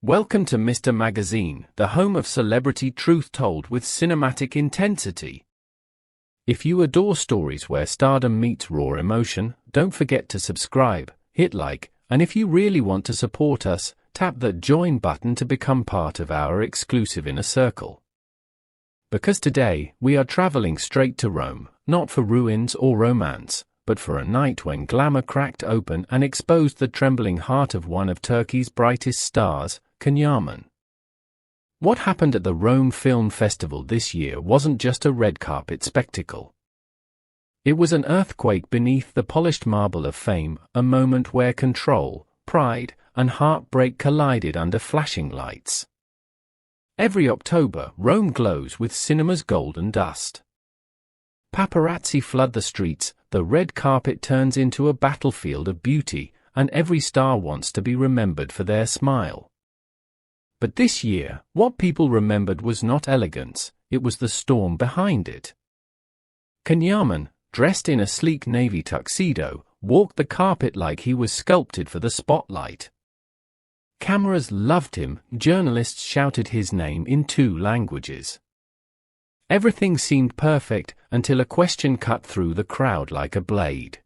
Welcome to Mr. Magazine, the home of celebrity truth told with cinematic intensity. If you adore stories where stardom meets raw emotion, don't forget to subscribe, hit like, and if you really want to support us, tap that join button to become part of our exclusive inner circle. Because today, we are traveling straight to Rome, not for ruins or romance, but for a night when glamour cracked open and exposed the trembling heart of one of Turkey's brightest stars, Yaman. What happened at the Rome Film Festival this year wasn't just a red carpet spectacle. It was an earthquake beneath the polished marble of fame, a moment where control, pride, and heartbreak collided under flashing lights. Every October, Rome glows with cinema's golden dust. Paparazzi flood the streets, the red carpet turns into a battlefield of beauty, and every star wants to be remembered for their smile. But this year, what people remembered was not elegance, it was the storm behind it. Yaman, dressed in a sleek navy tuxedo, walked the carpet like he was sculpted for the spotlight. Cameras loved him, journalists shouted his name in 2 languages. Everything seemed perfect until a question cut through the crowd like a blade.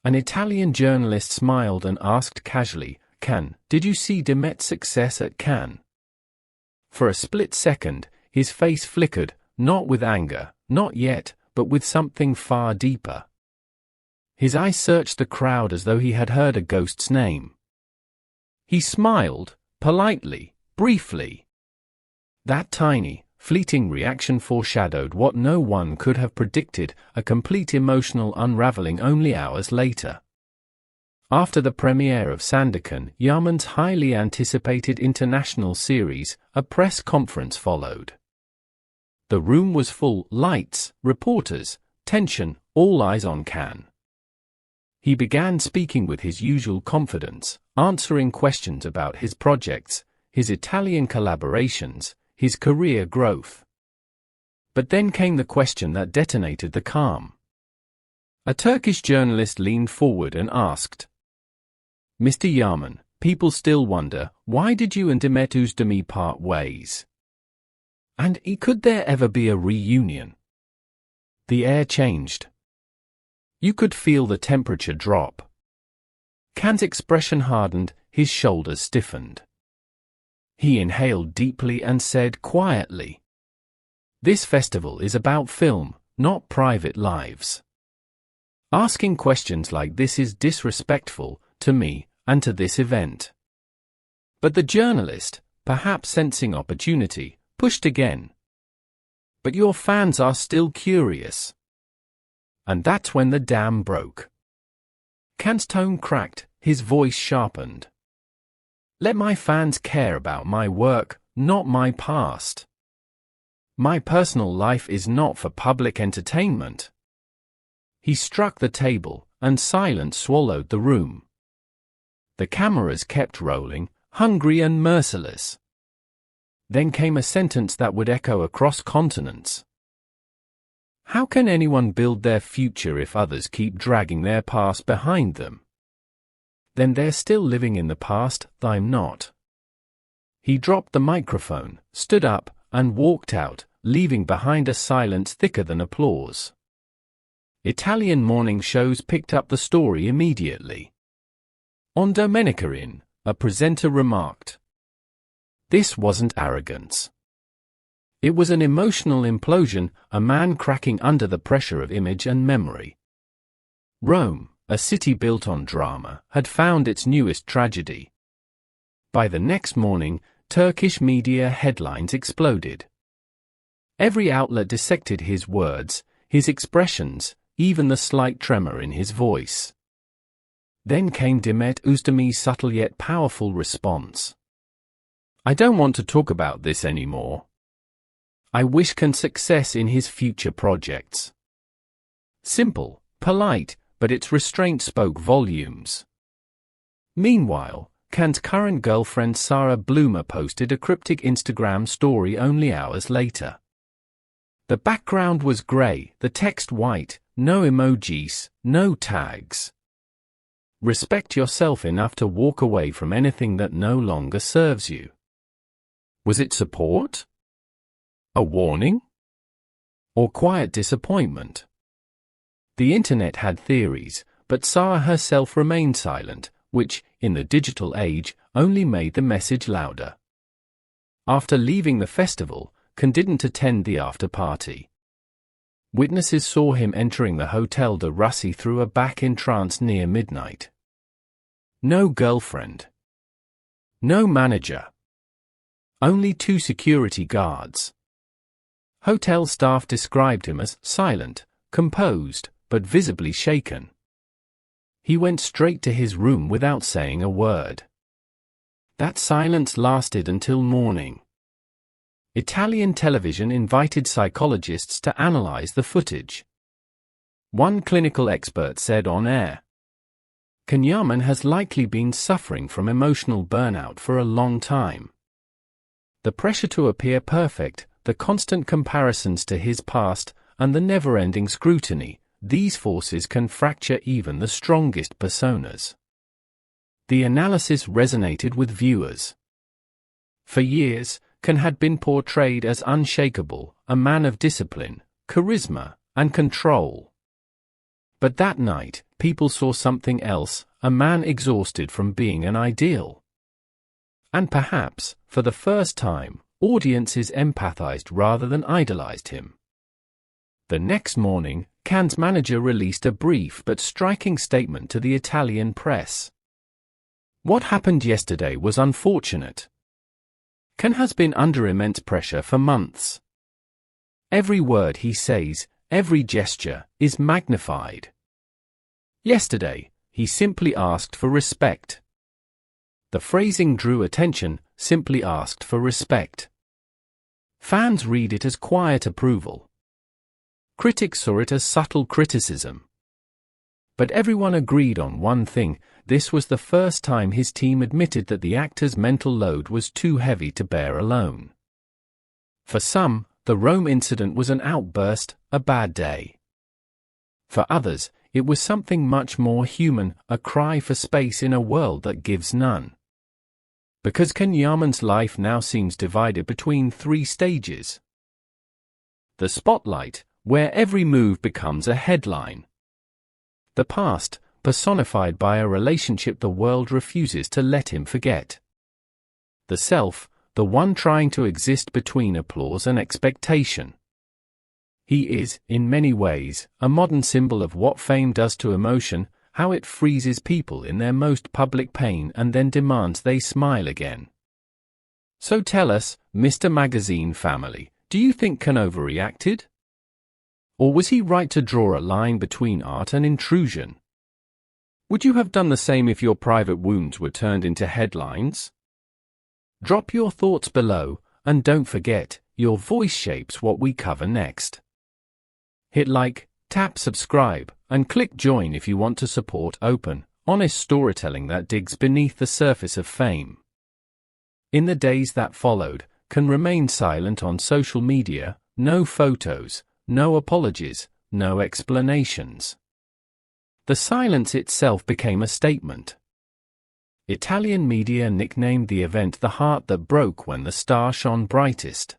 An Italian journalist smiled and asked casually, "Did you see Demet's success at Cannes?" For a split second, his face flickered, not with anger, not yet, but with something far deeper. His eyes searched the crowd as though he had heard a ghost's name. He smiled, politely, briefly. That tiny, fleeting reaction foreshadowed what no one could have predicted, a complete emotional unraveling only hours later. After the premiere of Sandakan, Yaman's highly anticipated international series, a press conference followed. The room was full, lights, reporters, tension, all eyes on Cannes. He began speaking with his usual confidence, answering questions about his projects, his Italian collaborations, his career growth. But then came the question that detonated the calm. A Turkish journalist leaned forward and asked, "Mr. Yaman, people still wonder, why did you and Demet Özdemir part ways? And could there ever be a reunion?" The air changed. You could feel the temperature drop. Can's expression hardened, his shoulders stiffened. He inhaled deeply and said quietly, "This festival is about film, not private lives. Asking questions like this is disrespectful to me and to this event." But the journalist, perhaps sensing opportunity, pushed again. "But your fans are still curious." And that's when the dam broke. Can's tone cracked, his voice sharpened. "Let my fans care about my work, not my past. My personal life is not for public entertainment." He struck the table, and silence swallowed the room. The cameras kept rolling, hungry and merciless. Then came a sentence that would echo across continents. "How can anyone build their future if others keep dragging their past behind them? Then they're still living in the past, I'm not." He dropped the microphone, stood up, and walked out, leaving behind a silence thicker than applause. Italian morning shows picked up the story immediately. On Domenica In, a presenter remarked, "This wasn't arrogance. It was an emotional implosion, a man cracking under the pressure of image and memory." Rome, a city built on drama, had found its newest tragedy. By the next morning, Turkish media headlines exploded. Every outlet dissected his words, his expressions, even the slight tremor in his voice. Then came Demet Özdemir's subtle yet powerful response. "I don't want to talk about this anymore. I wish Can success in his future projects." Simple, polite, but its restraint spoke volumes. Meanwhile, Can's current girlfriend Sarah Bloomer posted a cryptic Instagram story only hours later. The background was grey, the text white, no emojis, no tags. Respect yourself enough to walk away from anything that no longer serves you. Was it support? A warning? Or quiet disappointment? The internet had theories, but Sarah herself remained silent, which, in the digital age, only made the message louder. After leaving the festival, Can didn't attend the after-party. Witnesses saw him entering the Hotel de Russie through a back entrance near midnight. No girlfriend. No manager. Only 2 security guards. Hotel staff described him as silent, composed, but visibly shaken. He went straight to his room without saying a word. That silence lasted until morning. Italian television invited psychologists to analyze the footage. One clinical expert said on air, Yaman has likely been suffering from emotional burnout for a long time. The pressure to appear perfect, the constant comparisons to his past, and the never-ending scrutiny, these forces can fracture even the strongest personas. The analysis resonated with viewers. For years, Can had been portrayed as unshakable, a man of discipline, charisma, and control. But that night, people saw something else, a man exhausted from being an ideal. And perhaps, for the first time, audiences empathized rather than idolized him. The next morning, Can's manager released a brief but striking statement to the Italian press. What happened yesterday was unfortunate. Can has been under immense pressure for months. Every word he says, every gesture, is magnified. Yesterday, he simply asked for respect. The phrasing drew attention, simply asked for respect. Fans read it as quiet approval. Critics saw it as subtle criticism. But everyone agreed on one thing: this was the first time his team admitted that the actor's mental load was too heavy to bear alone. For some, the Rome incident was an outburst, a bad day. For others, it was something much more human, a cry for space in a world that gives none. Because Yaman's life now seems divided between 3 stages. The spotlight, where every move becomes a headline. The past, personified by a relationship the world refuses to let him forget. The self, the one trying to exist between applause and expectation. He is, in many ways, a modern symbol of what fame does to emotion, how it freezes people in their most public pain and then demands they smile again. So tell us, Mr. Magazine family, do you think Can overreacted? Or was he right to draw a line between art and intrusion? Would you have done the same if your private wounds were turned into headlines? Drop your thoughts below, and don't forget, your voice shapes what we cover next. Hit like, tap subscribe, and click join if you want to support open, honest storytelling that digs beneath the surface of fame. In the days that followed, Can remained silent on social media, no photos, no apologies, no explanations. The silence itself became a statement. Italian media nicknamed the event the heart that broke when the star shone brightest.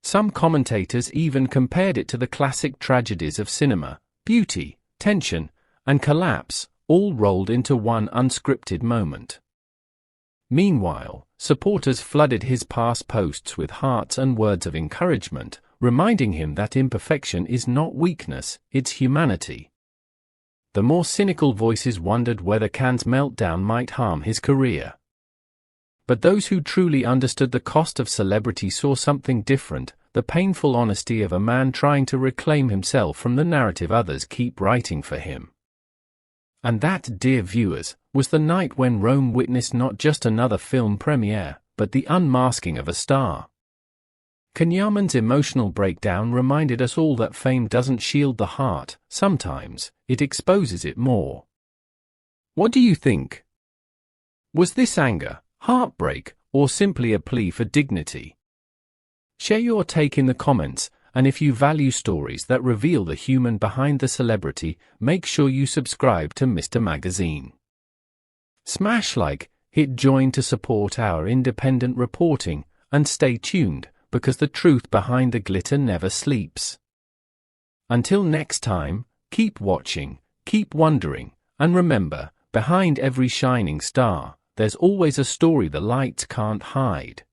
Some commentators even compared it to the classic tragedies of cinema: beauty, tension, and collapse, all rolled into one unscripted moment. Meanwhile, supporters flooded his past posts with hearts and words of encouragement, reminding him that imperfection is not weakness, it's humanity. The more cynical voices wondered whether Can's meltdown might harm his career. But those who truly understood the cost of celebrity saw something different: the painful honesty of a man trying to reclaim himself from the narrative others keep writing for him. And that, dear viewers, was the night when Rome witnessed not just another film premiere, but the unmasking of a star. Yaman's emotional breakdown reminded us all that fame doesn't shield the heart, sometimes it exposes it more. What do you think? Was this anger, heartbreak, or simply a plea for dignity? Share your take in the comments, And if you value stories that reveal the human behind the celebrity, make sure you subscribe to Mr. Magazine. Smash like, hit join to support our independent reporting, and stay tuned, because the truth behind the glitter never sleeps. Until next time, keep watching, keep wondering, and remember, behind every shining star, there's always a story the lights can't hide.